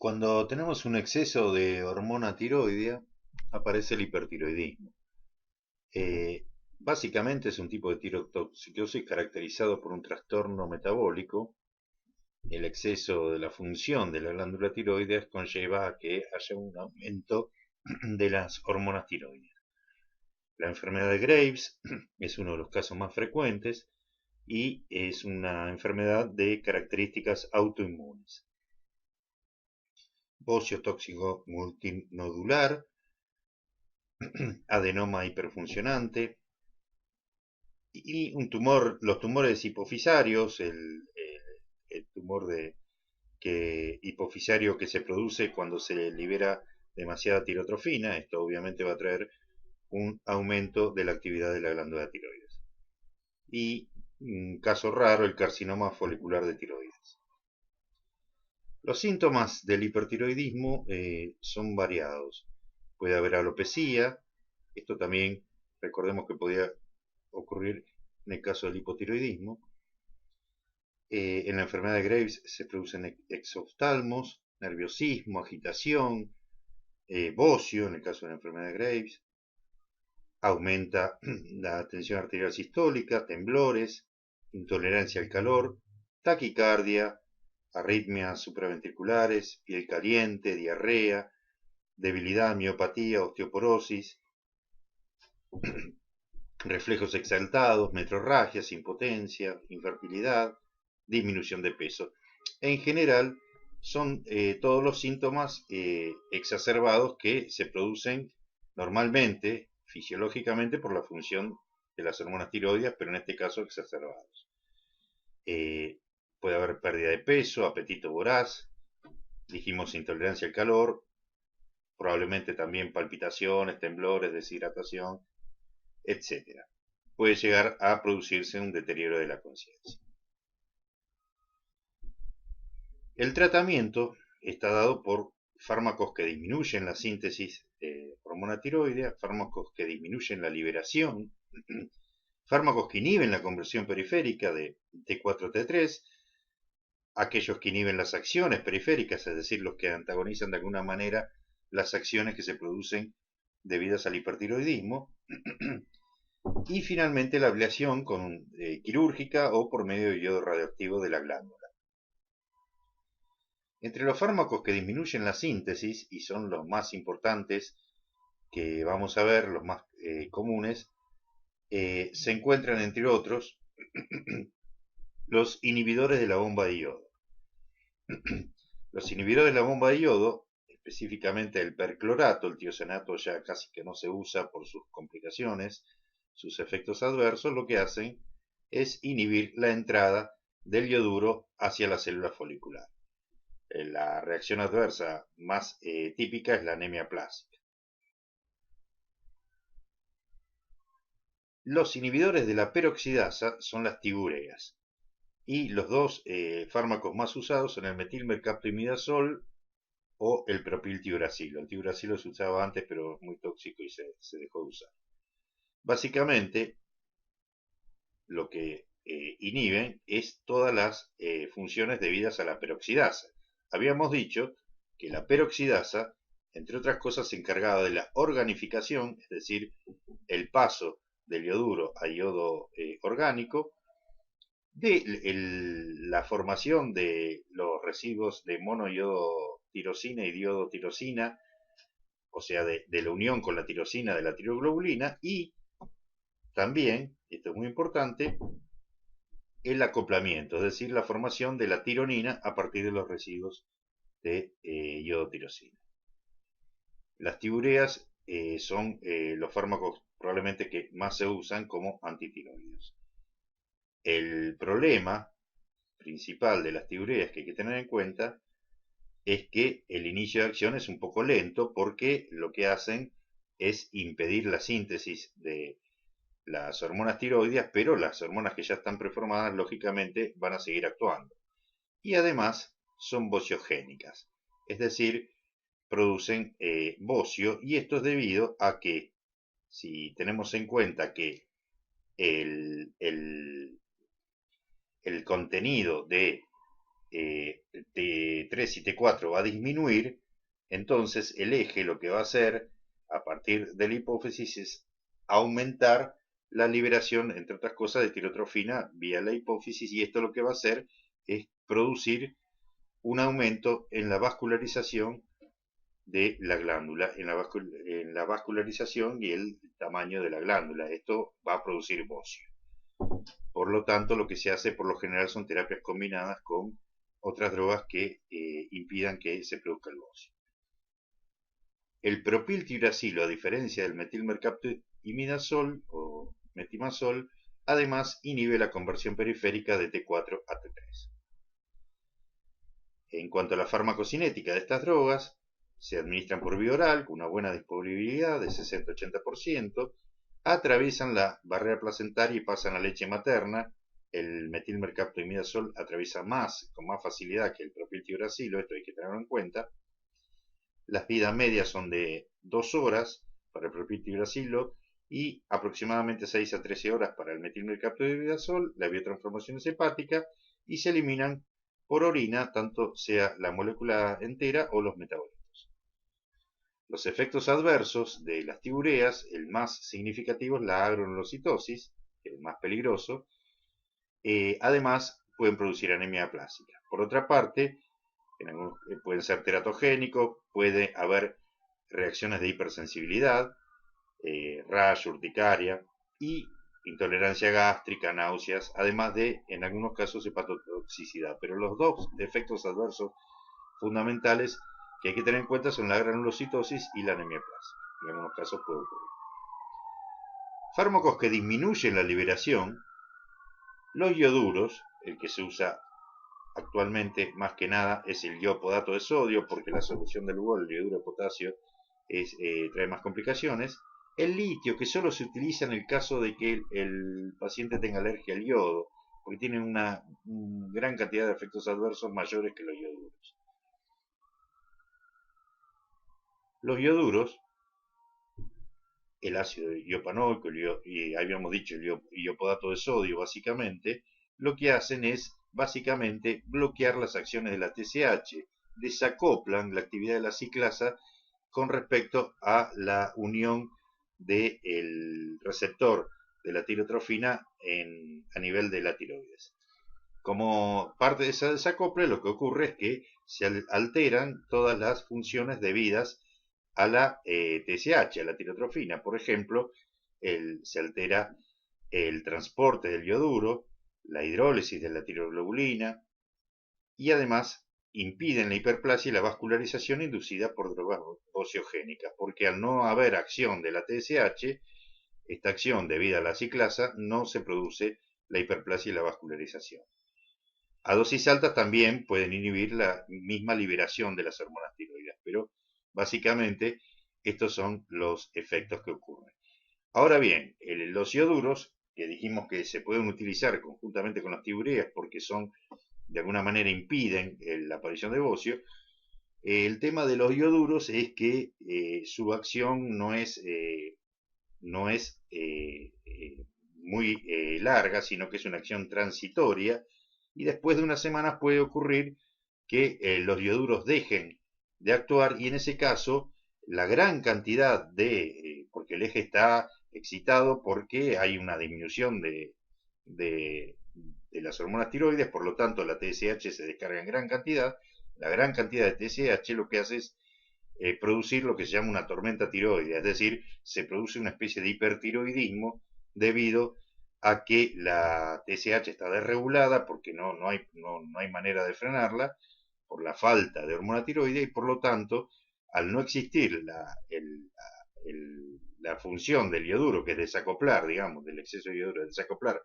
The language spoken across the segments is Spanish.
Cuando tenemos un exceso de hormona tiroidea, aparece el hipertiroidismo. Eh, Básicamente es un tipo de tirotoxicosis caracterizado por un trastorno metabólico. El exceso de la función de la glándula tiroides conlleva a que haya un aumento de las hormonas tiroides. La enfermedad de Graves es uno de los casos más frecuentes y es una enfermedad de características autoinmunes. Bocio tóxico multinodular, adenoma hiperfuncionante y los tumores hipofisarios, el tumor hipofisario que se produce cuando se libera demasiada tirotrofina. Esto obviamente va a traer un aumento de la actividad de la glándula tiroides. Y un caso raro, el carcinoma folicular de tiroides. Los síntomas del hipertiroidismo son variados. Puede haber alopecia. Esto también recordemos que podría ocurrir en el caso del hipotiroidismo. En la enfermedad de Graves se producen exoftalmos, nerviosismo, agitación, bocio en el caso de la enfermedad de Graves. Aumenta la tensión arterial sistólica, temblores, intolerancia al calor, taquicardia, arritmias supraventriculares, piel caliente, diarrea, debilidad, miopatía, osteoporosis, reflejos exaltados, metrorragias, impotencia, infertilidad, disminución de peso. En general, son todos los síntomas exacerbados que se producen normalmente, fisiológicamente, por la función de las hormonas tiroides, pero en este caso exacerbados. Puede haber pérdida de peso, apetito voraz, dijimos intolerancia al calor, probablemente también palpitaciones, temblores, deshidratación, etcétera. Puede llegar a producirse un deterioro de la conciencia. El tratamiento está dado por fármacos que disminuyen la síntesis de hormona tiroidea, fármacos que disminuyen la liberación, fármacos que inhiben la conversión periférica de T4-T3, aquellos que inhiben las acciones periféricas, es decir, los que antagonizan de alguna manera las acciones que se producen debidas al hipertiroidismo, y finalmente la ablación quirúrgica o por medio de yodo radioactivo de la glándula. Entre los fármacos que disminuyen la síntesis, y son los más importantes que vamos a ver, los más comunes, se encuentran, entre otros, los inhibidores de la bomba de yodo. Los inhibidores de la bomba de yodo, específicamente el perclorato, el tiosanato ya casi que no se usa por sus complicaciones, sus efectos adversos, lo que hacen es inhibir la entrada del yoduro hacia la célula folicular. La reacción adversa más típica es la anemia plástica. Los inhibidores de la peroxidasa son las tibureas. Y los dos fármacos más usados son el metilmercaptoimidazol o el propiltiuracilo. El tiuracilo se usaba antes, pero es muy tóxico y se dejó de usar. Básicamente, lo que inhiben es todas las funciones debidas a la peroxidasa. Habíamos dicho que la peroxidasa, entre otras cosas, se encargaba de la organificación, es decir, el paso del yoduro a yodo orgánico, de la formación de los residuos de monoyodotirosina y diodotirosina, o sea, de la unión con la tirosina de la tiroglobulina, y también, esto es muy importante, el acoplamiento, es decir, la formación de la tironina a partir de los residuos de iodotirosina. Las tibureas son los fármacos probablemente que más se usan como antitiroideos. El problema principal de las tibureas que hay que tener en cuenta es que el inicio de acción es un poco lento porque lo que hacen es impedir la síntesis de las hormonas tiroideas, pero las hormonas que ya están preformadas lógicamente van a seguir actuando. Y además son bociogénicas, es decir, producen bocio, y esto es debido a que, si tenemos en cuenta que el, el, el contenido de T3 y T4 va a disminuir, entonces el eje lo que va a hacer a partir de la hipófisis es aumentar la liberación, entre otras cosas, de tirotrofina vía la hipófisis, y esto lo que va a hacer es producir un aumento en la vascularización de la glándula, en la vascularización y el tamaño de la glándula. Esto va a producir bocio. Por lo tanto, lo que se hace por lo general son terapias combinadas con otras drogas que impidan que se produzca el bocio. El propiltiuracilo, a diferencia del metilmercaptoimidazol o metimazol, además inhibe la conversión periférica de T4 a T3. En cuanto a la farmacocinética de estas drogas, se administran por vía oral con una buena disponibilidad de 60-80%, atraviesan la barrera placentaria y pasan a leche materna. El metilmercaptoimidazol atraviesa con más facilidad que el propiltiuracilo, esto hay que tenerlo en cuenta. Las vidas medias son de 2 horas para el propiltiuracilo y aproximadamente 6 a 13 horas para el metilmercaptoimidazol. La biotransformación es hepática y se eliminan por orina, tanto sea la molécula entera o los metabolitos. Los efectos adversos de las tiureas, el más significativo es la agranulocitosis, que es el más peligroso. Además, pueden producir anemia aplásica. Por otra parte, pueden ser teratogénicos, puede haber reacciones de hipersensibilidad, rash, urticaria y intolerancia gástrica, náuseas, además de, en algunos casos, hepatotoxicidad. Pero los dos efectos adversos fundamentales que hay que tener en cuenta son la granulocitosis y la anemia plásmica. En algunos casos puede ocurrir. Fármacos que disminuyen la liberación, los ioduros, el que se usa actualmente más que nada es el iopodato de sodio, porque la solución del UOL, el ioduro de potasio, trae más complicaciones. El litio, que solo se utiliza en el caso de que el paciente tenga alergia al yodo, porque tiene una gran cantidad de efectos adversos mayores que los ioduros. Los ioduros, el ácido iopanoico, y habíamos dicho el iopodato de sodio, básicamente, lo que hacen es básicamente bloquear las acciones de la TSH, desacoplan la actividad de la ciclasa con respecto a la unión del receptor de la tirotrofina a nivel de la tiroides. Como parte de ese desacople, lo que ocurre es que se alteran todas las funciones debidas a la TSH, a la tirotrofina. Por ejemplo, se altera el transporte del ioduro, la hidrólisis de la tiroglobulina, y además impiden la hiperplasia y la vascularización inducida por drogas ociogénicas, porque al no haber acción de la TSH, esta acción debida a la ciclasa, no se produce la hiperplasia y la vascularización. A dosis altas también pueden inhibir la misma liberación de las hormonas tiroides, pero básicamente estos son los efectos que ocurren. Ahora bien, los ioduros, que dijimos que se pueden utilizar conjuntamente con las tiureas porque de alguna manera impiden la aparición de bocio, el tema de los ioduros es que su acción no es muy larga, sino que es una acción transitoria, y después de unas semanas puede ocurrir que los ioduros dejen de actuar, y en ese caso la gran cantidad porque el eje está excitado porque hay una disminución de las hormonas tiroides, por lo tanto la TSH se descarga en gran cantidad. La gran cantidad de TSH lo que hace es producir lo que se llama una tormenta tiroidea, es decir, se produce una especie de hipertiroidismo debido a que la TSH está desregulada porque no hay manera de frenarla por la falta de hormona tiroidea, y por lo tanto, al no existir la función del ioduro, que es desacoplar, digamos, del exceso de ioduro, desacoplar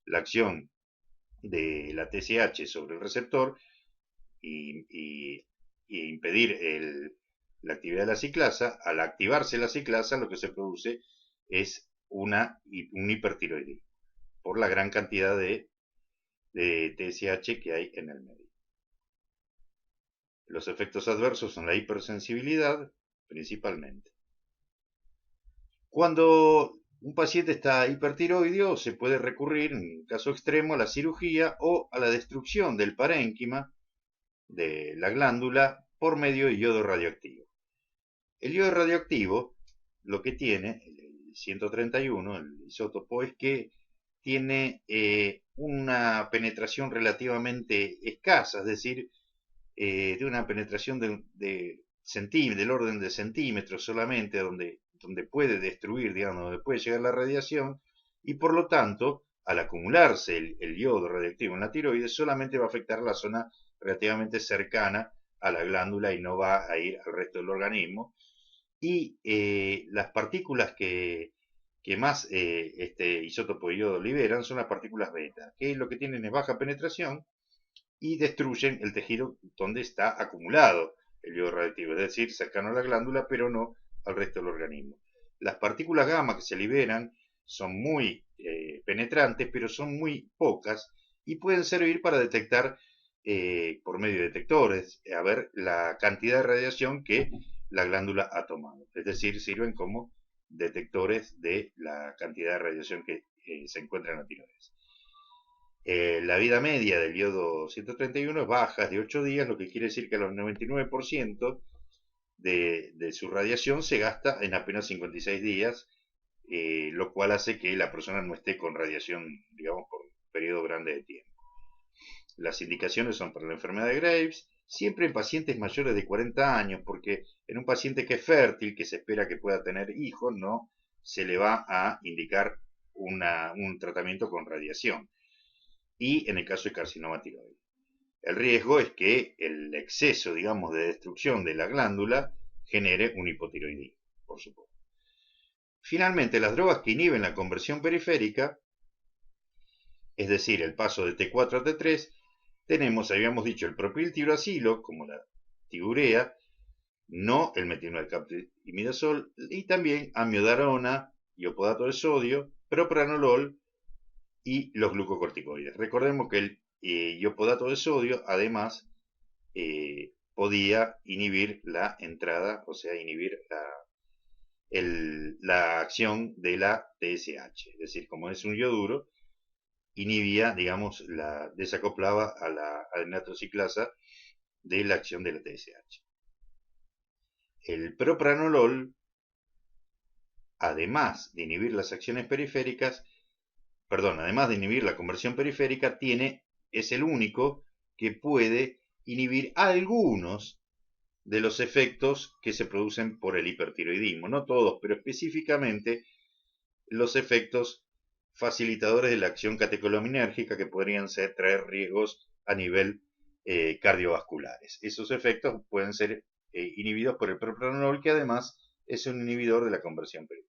la acción de la TSH sobre el receptor y impedir la actividad de la ciclasa, al activarse la ciclasa lo que se produce es un hipertiroidismo por la gran cantidad de TSH que hay en el medio. Los efectos adversos son la hipersensibilidad, principalmente. Cuando un paciente está hipertiroideo, se puede recurrir, en caso extremo, a la cirugía o a la destrucción del parénquima, de la glándula por medio de yodo radioactivo. El yodo radioactivo lo que tiene, el 131, el isótopo, es que tiene una penetración relativamente escasa, es decir, de una penetración del orden de centímetros solamente, donde puede destruir, digamos, donde puede llegar la radiación, y por lo tanto, al acumularse el yodo radioactivo en la tiroides, solamente va a afectar la zona relativamente cercana a la glándula y no va a ir al resto del organismo. Y las partículas que más este isótopo de yodo liberan son las partículas beta, que lo que tienen es baja penetración y destruyen el tejido donde está acumulado el yodo radioactivo, es decir, cercano a la glándula, pero no al resto del organismo. Las partículas gamma que se liberan son muy penetrantes, pero son muy pocas y pueden servir para detectar por medio de detectores, a ver la cantidad de radiación que la glándula ha tomado. Es decir, sirven como detectores de la cantidad de radiación que se encuentra en la tiroides. La vida media del yodo 131 es baja, es de 8 días, lo que quiere decir que el 99% de su radiación se gasta en apenas 56 días, lo cual hace que la persona no esté con radiación, digamos, por un periodo grande de tiempo. Las indicaciones son para la enfermedad de Graves, siempre en pacientes mayores de 40 años, porque en un paciente que es fértil, que se espera que pueda tener hijos, no se le va a indicar un tratamiento con radiación. Y en el caso de carcinoma tiroideo. El riesgo es que el exceso, digamos, de destrucción de la glándula genere un hipotiroidismo, por supuesto. Finalmente, las drogas que inhiben la conversión periférica, es decir, el paso de T4 a T3, tenemos, habíamos dicho, el propiltiuracilo, como la tigurea, no el metilmercaptoimidazol, y también amiodarona, iopodato de sodio, propranolol y los glucocorticoides. Recordemos que el iopodato de sodio, además, podía inhibir la entrada, o sea, inhibir la acción de la TSH. Es decir, como es un ioduro, inhibía, digamos, desacoplaba a la adenatoxiclasa de la acción de la TSH. El propranolol, además de inhibir las acciones periféricas, además de inhibir la conversión periférica, es el único que puede inhibir algunos de los efectos que se producen por el hipertiroidismo. No todos, pero específicamente los efectos facilitadores de la acción catecholaminergica que podrían traer riesgos a nivel cardiovasculares. Esos efectos pueden ser inhibidos por el propranolol, que además es un inhibidor de la conversión periférica.